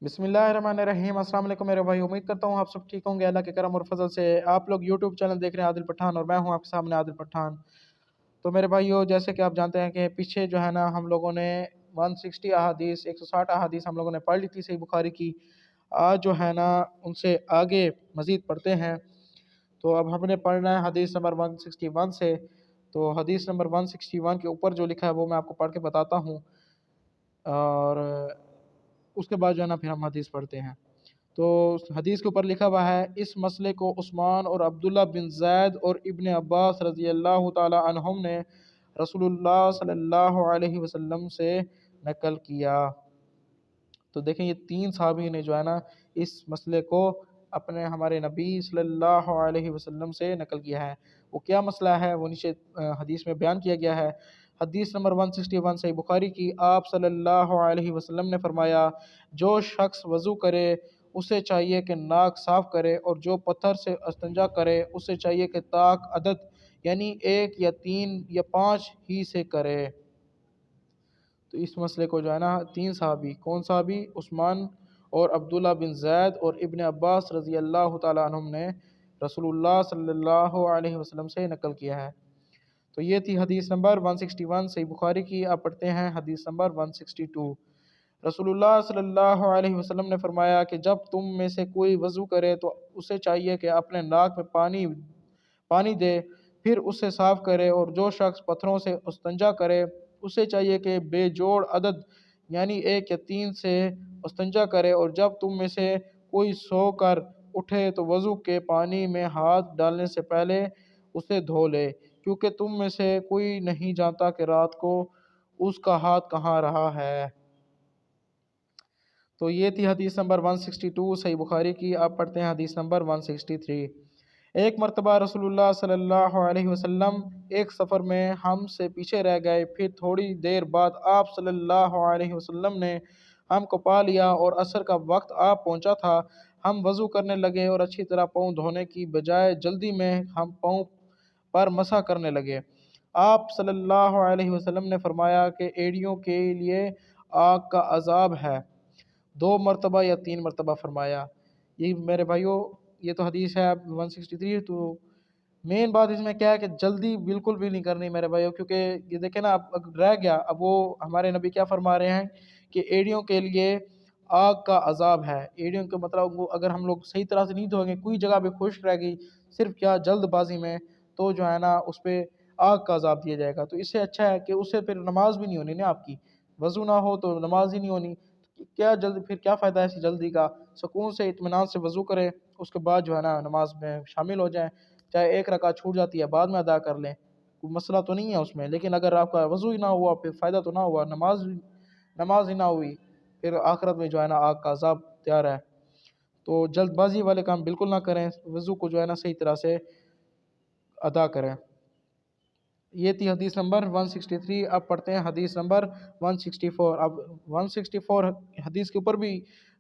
बिस्मिल्लाहिर्रहमानिर्रहीम। अस्सलाम वालेकुम मेरे भाई, उम्मीद करता हूँ आप सब ठीक होंगे अल्लाह के करम और फजल से। आप लोग यूट्यूब चैनल देख रहे हैं आदिल पठान और मैं हूँ आपके सामने आदिल पठान। तो मेरे भाइयों, जैसे कि आप जानते हैं कि पीछे जो है ना हम लोगों ने 160 अहादीस 160 अहादीस हम लोगों ने पढ़ ली थी सही बुखारी की। आज जो है ना उनसे आगे मज़ीद पढ़ते हैं। तो अब हमने पढ़ना है हदीस नंबर 161 से। तो हदीस नंबर 161 के ऊपर जो लिखा है वो मैं आपको पढ़ के बताता हूँ, और उसके बाद जो है ना फिर हम हदीस पढ़ते हैं। तो उस हदीस के ऊपर लिखा हुआ है, इस मसले को उस्मान और अब्दुल्ला बिन जैद और इब्ने अब्बास रज़ी अल्लाह ताला अन्हुम ने रसूलुल्लाह सल्लल्लाहु अलैहि वसल्लम से नकल किया। तो देखें, ये तीन साहबी ने जो है ना इस मसले को अपने हमारे नबी सल्लल्लाहु अलैहि वसल्लम से नकल किया है। वो क्या मसला है वो नीचे हदीस में बयान किया गया है। हदीस नंबर 161 सही बुखारी की, आप सल्लल्लाहु अलैहि वसल्लम ने फरमाया, जो शख्स वज़ू करे उसे चाहिए कि नाक साफ़ करे, और जो पत्थर से इस्तिंजा करे उसे चाहिए कि ताक अदद यानी एक या तीन या पाँच ही से करे। तो इस मसले को जो है ना तीन साहबी, कौन साहबी? उस्मान और अब्दुल्ला बिन जैद और इब्ने अब्बास रज़ी अल्लाह ताला अन्हुम ने रसूलुल्लाह सल्लल्लाहु अलैहि वसल्लम से नकल किया है। तो ये थी हदीस नंबर 161 सही बुखारी की। आप पढ़ते हैं हदीस नंबर 162। रसूलुल्लाह सल्लल्लाहु अलैहि वसल्लम ने फरमाया कि जब तुम में से कोई वज़ू करे तो उसे चाहिए कि अपने नाक में पानी पानी दे, फिर उसे साफ करे, और जो शख्स पत्थरों से इस्तिंजा करे उसे चाहिए कि बेजोड़ अदद यानी एक या तीन से इस्तिंजा करे, और जब तुम में से कोई सो कर उठे तो वज़ू के पानी में हाथ डालने से पहले उसे धो ले, क्योंकि तुम में से कोई नहीं जानता कि रात को उसका हाथ कहाँ रहा है। तो ये थी हदीस नंबर 162 सही बुखारी की। आप पढ़ते हैं हदीस नंबर 163। एक मरतबा रसूलुल्लाह सल्लल्लाहु अलैहि वसल्लम एक सफ़र में हमसे पीछे रह गए, फिर थोड़ी देर बाद आप सल्लल्लाहु अलैहि वसल्लम ने हमको पा लिया और असर का वक्त आ पहुंचा था। हम वज़ू करने लगे और अच्छी तरह पाँव धोने की बजाय जल्दी में हम पाँव पर मसा करने लगे। आप सल्लल्लाहु अलैहि वसल्लम ने फरमाया कि एड़ियों के लिए आग का अजाब है। दो मरतबा या तीन मरतबा फरमाया। ये मेरे भाइयों, ये तो हदीस है 163। तो मेन बात इसमें क्या है कि जल्दी बिल्कुल भी नहीं करनी मेरे भाइयों, क्योंकि ये देखें ना, अब रह गया, अब वो हमारे नबी क्या फरमा रहे हैं कि एड़ियों के लिए आग का अजाब है। एड़ियों के मतलब वो अगर हम लोग सही तरह से नहीं धोएंगे, कोई जगह पे खुश्क रह गई सिर्फ क्या जल्दबाजी में, तो जो है ना उस पर आग का अजाब दिया जाएगा। तो इससे अच्छा है कि उससे फिर नमाज भी नहीं होनी ना आपकी। वज़ू ना हो तो नमाज ही नहीं होनी। क्या जल्द, फिर क्या फ़ायदा है ऐसी जल्दी का? सुकून से इत्मीनान से वज़ू करें, उसके बाद जो है ना नमाज में शामिल हो जाएं। चाहे एक रकात छूट जाती है बाद में अदा कर लें, कोई मसला तो नहीं है उसमें। लेकिन अगर आपका वज़ू ही ना हुआ फिर फ़ायदा तो ना हुआ, नमाज ही ना हुई, फिर आखिरत में जो है ना आग का अज़ाब तैयार है। तो जल्दबाजी वाले काम बिल्कुल ना करें, वज़ू को जो है ना सही तरह से अदा करें। ये थी हदीस नंबर 163। अब पढ़ते हैं हदीस नंबर 164। अब 164 हदीस के ऊपर भी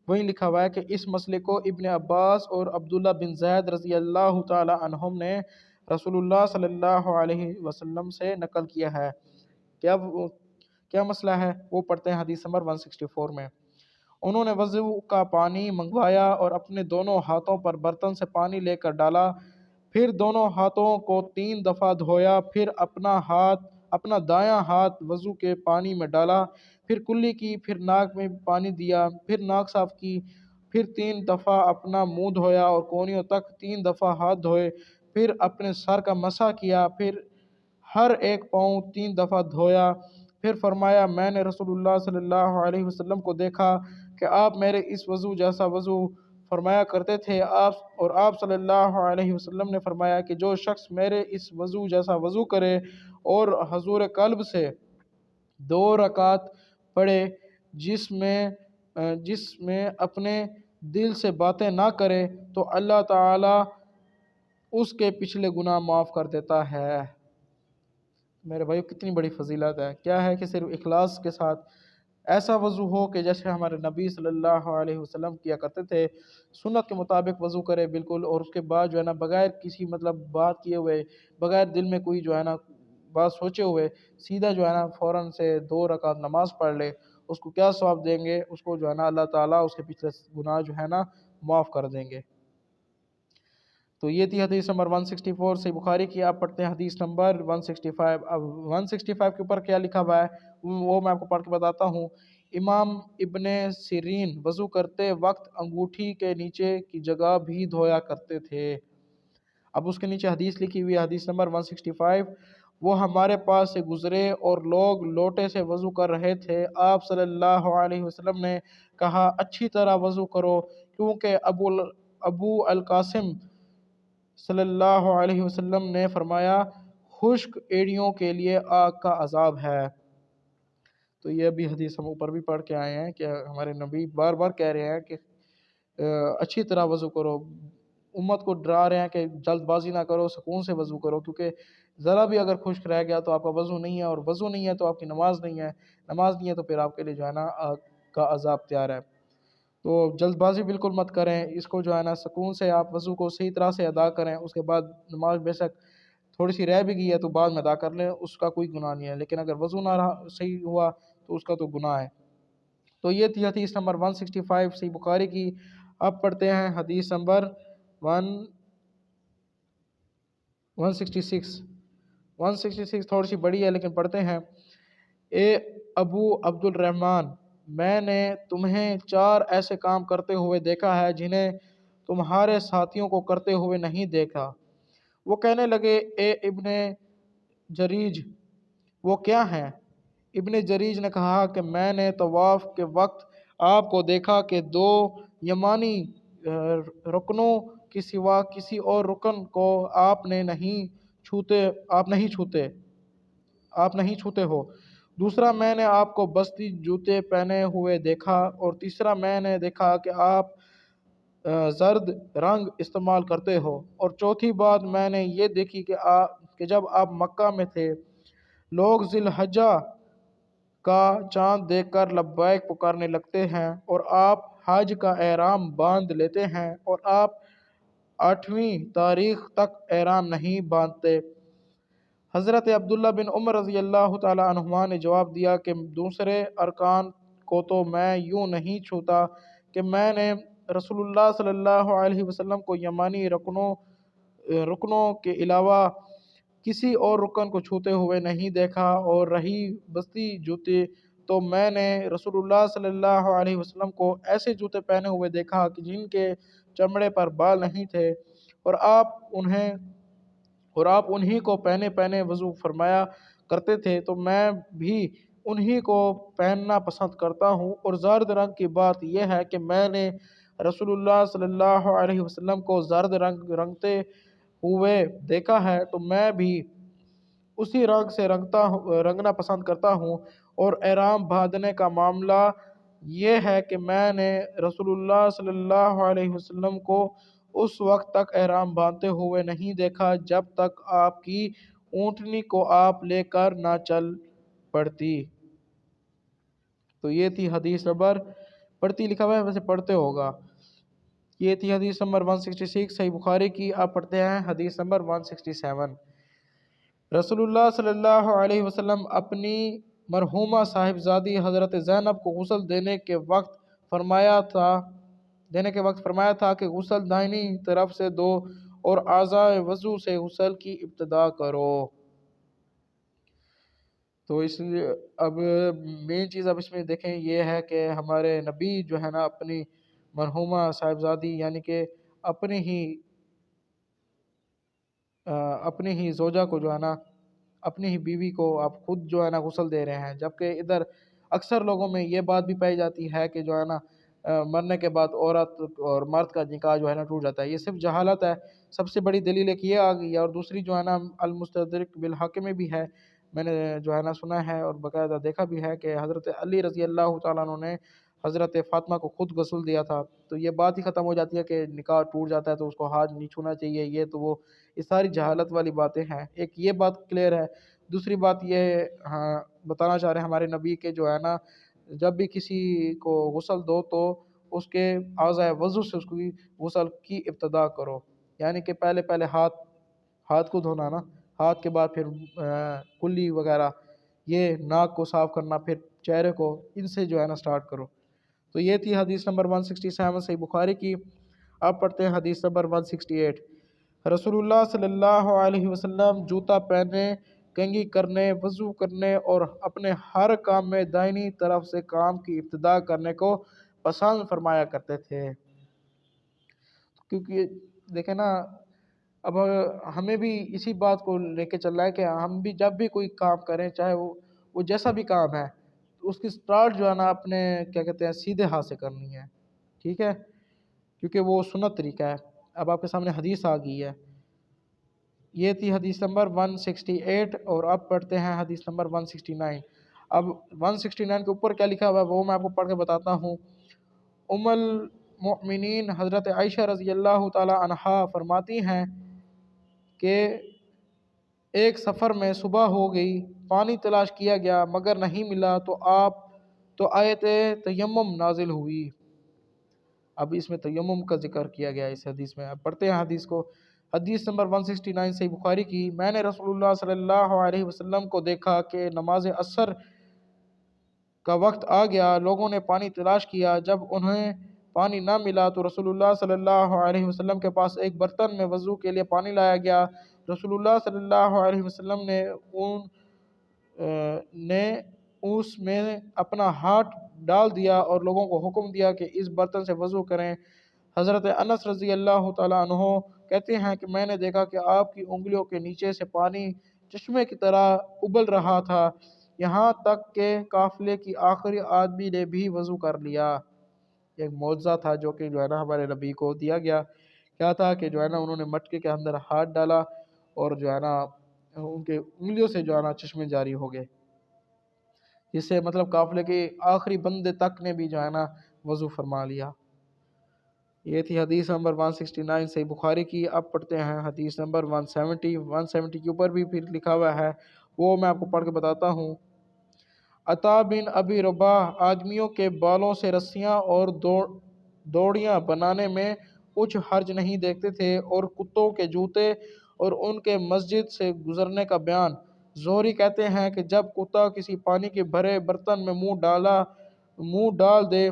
वही लिखा हुआ है कि इस मसले को इब्ने अब्बास और अब्दुल्ला बिन जैद रज़ी अल्लाह ताला अन्हुम ने रसूलुल्लाह सल्लल्लाहु अलैहि वसल्लम से नकल किया है। क्या मसला है वो पढ़ते हैं हदीस नंबर 164 में। उन्होंने वज़ू का पानी मंगवाया और अपने दोनों हाथों पर बर्तन से पानी लेकर डाला, फिर दोनों हाथों को 3 दफ़ा धोया, फिर अपना दायां हाथ वज़ू के पानी में डाला, फिर कुल्ली की, फिर नाक में पानी दिया, फिर नाक साफ़ की, फिर 3 दफ़ा अपना मुँह धोया और कोहनियों तक 3 दफ़ा हाथ धोए, फिर अपने सर का मसा किया, फिर हर एक पाँव 3 दफ़ा धोया। फिर फरमाया, मैंने रसूलुल्लाह सल्लल्लाहु अलैहि वसल्लम को देखा कि आप मेरे इस वज़ू जैसा वज़ू फरमाया करते थे। आप सल्लल्लाहु अलैहि वसल्लम ने फरमाया कि जो शख्स मेरे इस वज़ू जैसा वज़ू करे और हज़ूर क़ल्ब से 2 रकात पढ़े, जिसमें अपने दिल से बातें ना करे, तो अल्लाह ताला उसके पिछले गुनाह माफ़ कर देता है। मेरे भाई कितनी बड़ी फजीलत है। क्या है कि सिर्फ इखलास के साथ ऐसा वज़ू हो कि जैसे हमारे नबी सल्लल्लाहु अलैहि वसल्लम किया करते थे, सुन्नत के मुताबिक वज़ू करे बिल्कुल, और उसके बाद जो है ना बगैर किसी मतलब बात किए हुए, बगैर दिल में कोई जो है ना बात सोचे हुए, सीधा जो है ना फ़ौरन से 2 रकात नमाज़ पढ़ ले, اس کو کیا ثواب دیں گے؟ اس کو جو ہے نا اللہ تعالیٰ اس کے پچھلے گناہ جو ہے نا معاف کر دیں گے۔ تو یہ تھی حدیث نمبر 164 صحیح بخاری کی۔ آپ پڑھتے ہیں حدیث نمبر 165۔ اب 165 کے اوپر کیا لکھا ہوا ہے وہ میں آپ کو پڑھ کے بتاتا ہوں۔ امام ابن سیرین وضو کرتے وقت انگوٹھی کے نیچے کی جگہ بھی دھویا کرتے تھے۔ اب اس کے نیچے حدیث لکھی ہوئی ہے، حدیث نمبر 165۔ وہ ہمارے پاس سے گزرے اور لوگ لوٹے سے وضو کر رہے تھے۔ آپ صلی اللہ علیہ وسلم نے کہا اچھی طرح وضو کرو، کیونکہ ابو القاسم صلی اللہ علیہ وسلم نے فرمایا خشک ایڑیوں کے لیے آگ کا عذاب ہے۔ تو یہ بھی حدیث ہم اوپر بھی پڑھ کے آئے ہیں کہ ہمارے نبی بار بار کہہ رہے ہیں کہ اچھی طرح وضو کرو، امت کو ڈرا رہے ہیں کہ جلد بازی نہ کرو، سکون سے وضو کرو، کیونکہ ذرا بھی اگر خشک رہ گیا تو آپ کا وضو نہیں ہے، اور وضو نہیں ہے تو آپ کی نماز نہیں ہے، نماز نہیں ہے تو پھر آپ کے لیے جو ہے نا آگ کا عذاب تیار ہے۔ تو جلد بازی بالکل مت کریں، اس کو جو ہے نا سکون سے آپ وضو کو صحیح طرح سے ادا کریں، اس کے بعد نماز بے شک تھوڑی سی رہ بھی گئی ہے تو بعد میں ادا کر لیں، اس کا کوئی گناہ نہیں ہے، لیکن اگر وضو نہ رہا صحیح ہوا تو اس کا تو گناہ ہے۔ تو یہ تھی حدیث نمبر 165 صحیح بخاری کی۔ اب پڑھتے ہیں حدیث نمبر 166 تھوڑی سی بڑی ہے لیکن پڑھتے ہیں۔ اے ابو عبد الرحمن، میں نے تمہیں 4 ایسے کام کرتے ہوئے دیکھا ہے جنہیں تمہارے ساتھیوں کو کرتے ہوئے نہیں دیکھا۔ وہ کہنے لگے اے ابن جریج وہ کیا ہیں؟ ابن جریج نے کہا کہ میں نے طواف کے وقت آپ کو دیکھا کہ 2 یمانی رکنوں کے سوا کسی اور رکن کو آپ نہیں چھوتے ہو۔ دوسرا میں نے آپ کو بستی جوتے پہنے ہوئے دیکھا، اور تیسرا میں نے دیکھا کہ آپ زرد رنگ استعمال کرتے ہو، اور چوتھی بات میں نے یہ دیکھی کہ جب آپ مکہ میں تھے لوگ ذی الحجہ کا چاند دیکھ کر لبیک پکارنے لگتے ہیں، اور آپ حج کا احرام باندھ لیتے ہیں، اور آپ 8ویں تاریخ تک احرام نہیں باندھتے۔ حضرت عبداللہ بن عمر رضی اللہ تعالی عنہما نے جواب دیا کہ دوسرے ارکان کو تو میں یوں نہیں چھوتا کہ میں نے رسول اللہ صلی اللہ علیہ وسلم کو یمانی رکنوں کے علاوہ کسی اور رکن کو چھوتے ہوئے نہیں دیکھا، اور رہی بستی جوتے تو میں نے رسول اللہ صلی اللہ علیہ وسلم کو ایسے جوتے پہنے ہوئے دیکھا کہ جن کے چمڑے پر بال نہیں تھے، اور آپ انہی کو پہنے وضو فرمایا کرتے تھے، تو میں بھی انہی کو پہننا پسند کرتا ہوں۔ اور زرد رنگ کی بات یہ ہے کہ میں نے رسول اللہ صلی اللہ علیہ وسلم کو زرد رنگ رنگتے ہوئے دیکھا ہے، تو میں بھی اسی رنگ سے رنگنا پسند کرتا ہوں۔ اور احرام باندھنے کا معاملہ یہ ہے کہ میں نے رسول اللہ صلی اللہ علیہ وسلم کو اس وقت تک احرام باندھتے ہوئے نہیں دیکھا جب تک آپ کی اونٹنی کو آپ لے کر نہ چل پڑتی۔ تو یہ تھی حدیث نمبر، پڑھتی لکھا ہوا ہے ویسے پڑھتے ہوگا۔ یہ تھی حدیث نمبر 166 صحیح بخاری کی۔ آپ پڑھتے ہیں حدیث نمبر 167۔ رسول اللہ صلی اللہ علیہ وسلم اپنی مرحومہ صاحبزادی حضرت زینب کو غسل دینے کے وقت فرمایا تھا کہ غسل دائنی طرف سے دو اور اعضائے وضو سے غسل کی ابتدا کرو۔ تو اس لیے اب مین چیز اب اس میں دیکھیں یہ ہے کہ ہمارے نبی جو ہے نا اپنی مرحومہ صاحبزادی یعنی کہ اپنی ہی زوجہ کو جو ہے نا، اپنی ہی بیوی کو آپ خود جو ہے نا غسل دے رہے ہیں، جبکہ ادھر اکثر لوگوں میں یہ بات بھی پائی جاتی ہے کہ جو ہے نا مرنے کے بعد عورت اور مرد کا نکاح جو ہے نا ٹوٹ جاتا ہے۔ یہ صرف جہالت ہے۔ سب سے بڑی دلیل ایک یہ آ گئی ہے، اور دوسری جو ہے نا المستدرک بالحاکم میں بھی ہے، میں نے جو ہے نا سنا ہے اور باقاعدہ دیکھا بھی ہے کہ حضرت علی رضی اللہ تعالیٰ عنہ نے حضرت فاطمہ کو خود غسل دیا تھا، تو یہ بات ہی ختم ہو جاتی ہے کہ نکاح ٹوٹ جاتا ہے تو اس کو ہاتھ نہیں چھونا چاہیے، یہ تو وہ یہ ساری جہالت والی باتیں ہیں۔ ایک یہ بات کلیئر ہے۔ دوسری بات یہ بتانا چاہ رہے ہیں ہمارے نبی کے جو ہے نا جب بھی کسی کو غسل دو تو اس کے اعضائے وضو سے اس کی غسل کی ابتدا کرو، یعنی کہ پہلے ہاتھ کو دھونا نا، ہاتھ کے بعد پھر کلی وغیرہ، یہ ناک کو صاف کرنا، پھر चेहरे को, इनसे जो है ना स्टार्ट करो। तो ये थी हदीस नंबर 167 सही बुखारी की। अब पढ़ते हैं हदीस नंबर 168। रसूलुल्लाह सल्लल्लाहु अलैहि वसल्लम जूता पहनने, कंघी करने, वज़ू करने और अपने हर काम में दाहिनी तरफ से काम की इब्तिदा करने को पसंद फरमाया करते थे। क्योंकि देखें ना, अब हमें भी इसी बात को लेके चलना है कि हम भी जब भी कोई काम करें, चाहे वो जैसा भी काम है, तो उसकी स्टार्ट जो है ना अपने क्या कहते हैं सीधे हाथ से करनी है, ठीक है, क्योंकि वो सुन्नत तरीका है। अब आपके सामने हदीस आ गई है, ये थी हदीस नंबर 168 और अब पढ़ते हैं हदीस नंबर 169। अब 169 के ऊपर क्या लिखा हुआ है वो मैं आपको पढ़ के बताता हूँ। उम्मुल मोमिनीन हज़रत आयशा रज़ी अल्लाह ताला अन्हा फरमाती हैं कि एक सफ़र में सुबह हो गई, पानी तलाश किया गया मगर नहीं मिला, तो आयत तयम्मुम नाजिल हुई। अब इसमें तयम्मुम का जिक्र किया गया है इस हदीस में। अब पढ़ते हैं हदीस को। हदीस नंबर 169 सही बुखारी की। मैंने रसूलुल्लाह सल्लल्लाहु अलैहि वसल्लम को देखा कि नमाज असर का वक्त आ गया, लोगों ने पानी तलाश किया, जब उन्हें पानी ना मिला तो रसूलुल्लाह सल्लल्लाहु अलैहि वसल्लम के पास एक बर्तन में वज़ू के लिए पानी लाया गया। रसूलुल्लाह सल्लल्लाहु अलैहि वसल्लम ने उसमें अपना हाथ डाल दिया और लोगों को हुक्म दिया कि इस बर्तन से वज़ू करें। हज़रत अनस रज़ी अल्लाह ताला अन्हु कहते हैं कि मैंने देखा कि आपकी उंगलियों के नीचे से पानी चश्मे की तरह उबल रहा था, यहाँ तक कि काफ़िले की आखिरी आदमी ने भी वज़ू कर लिया। एक मौजज़ा था जो कि जो है ना हमारे नबी को दिया गया। क्या था कि जो है ना उन्होंने मटके के अंदर हाथ डाला और जो है ना उनके उंगलियों से जो है ना चश्मे जारी हो गए, जिससे मतलब काफ़िले के आखिरी बंदे तक ने भी जो है ना वज़ू फरमा लिया। ये थी हदीस नंबर 169 सही बुखारी की। अब पढ़ते हैं हदीस नंबर 170 के ऊपर भी फिर लिखा हुआ है, वो मैं आपको पढ़ के बताता हूँ। अता बिन अबी रबाह आदमियों के बालों से रस्सियाँ और दौड़ियाँ बनाने में कुछ हर्ज नहीं देखते थे, और कुत्तों के जूते और उनके मस्जिद से गुजरने का बयान। ज़ोहरी कहते हैं कि जब कुत्ता किसी पानी के भरे बर्तन में मुंह डाल दे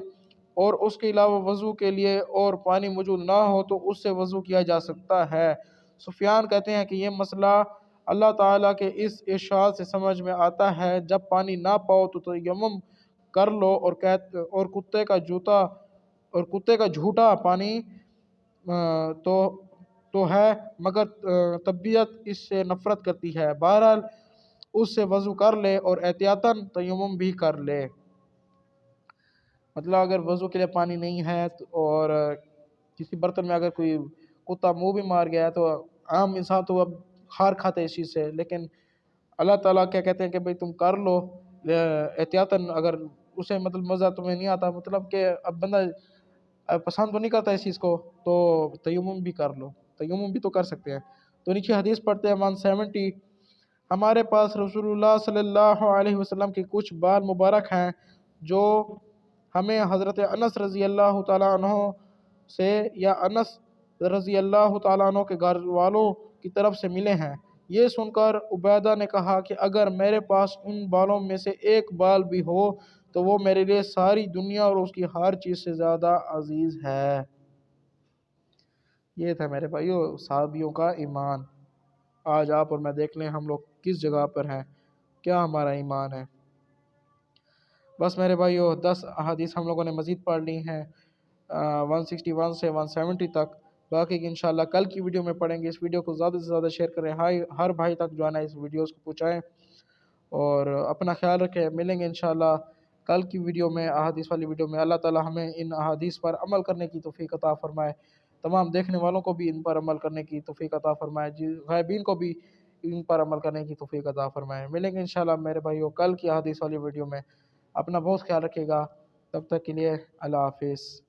और उसके अलावा वज़ू के लिए और पानी मौजूद ना हो तो उससे वज़ू किया जा सकता है। सुफियान कहते हैं कि यह मसला अल्लाह ताला के इस इरशाद से समझ में आता है, जब पानी ना पाओ तो तयम्मुम कर लो, और कुत्ते का झूठा पानी तो है, मगर तबीयत इससे नफरत करती है। बहरहाल उससे वज़ू कर ले और एहतियातन तयम्मुम भी कर ले। मतलब अगर वज़ू के लिए पानी नहीं है और किसी बर्तन में अगर कोई कुत्ता मुंह भी मार गया है तो आम इंसान तो अब खार खाते हैं इस चीज़ से, लेकिन अल्लाह ताला क्या कहते हैं कि भाई तुम कर लो एहतियातन। अगर उसे मतलब मज़ा तुम्हें नहीं आता, मतलब कि अब बंदा पसंद तो नहीं करता इस चीज़ को, तो तयम्मुम भी कर लो, तयम्मुम भी तो कर सकते हैं। तो नीचे हदीस पढ़ते हैं 170। हमारे पास रसूलुल्लाह सल्लल्लाहु अलैहि वसल्लम के कुछ बाल मुबारक हैं जो हमें हज़रत अनस रज़ी अल्लाह ताला अन्हो से या अनस रज़ी अल्लाह ताला अन्हो के घर वालों की तरफ से मिले हैं। ये सुनकर उबैदा ने कहा कि अगर मेरे पास उन बालों में से एक बाल भी हो तो वो मेरे लिए सारी दुनिया और उसकी हर चीज़ से ज़्यादा अजीज़ है। ये था मेरे भाइयों साहबियों का ईमान। आज आप और मैं देख लें हम लोग किस जगह पर हैं, क्या हमारा ईमान है। बस मेरे भाइयों 10 अहादीस हम लोगों ने मज़ीद पढ़ ली हैं 161 से 170 तक। बाकी की इंशाल्लाह कल की वीडियो में पढ़ेंगे। इस वीडियो को ज़्यादा से ज़्यादा शेयर करें, हर भाई तक जो है ना इस वीडियोस को पहुँचाएँ, और अपना ख्याल रखें। मिलेंगे इंशाल्लाह कल की वीडियो में, अहादीस वाली वीडियो में। अल्लाह ताला हमें इन अहादीस पर अमल करने की तौफीक अता फ़रमाए, तमाम देखने वालों को भी इन पर अमल करने की तौफीक अता फ़रमाए, गायबीन को भी इन पर अमल करने की तौफीक अता फ़रमाए। मिलेंगे इंशाल्लाह मेरे भाइयों कल की अहादीस वाली वीडियो में। अपना बहुत ख्याल रखिएगा, तब तक के लिए अल्लाह हाफ़िज़।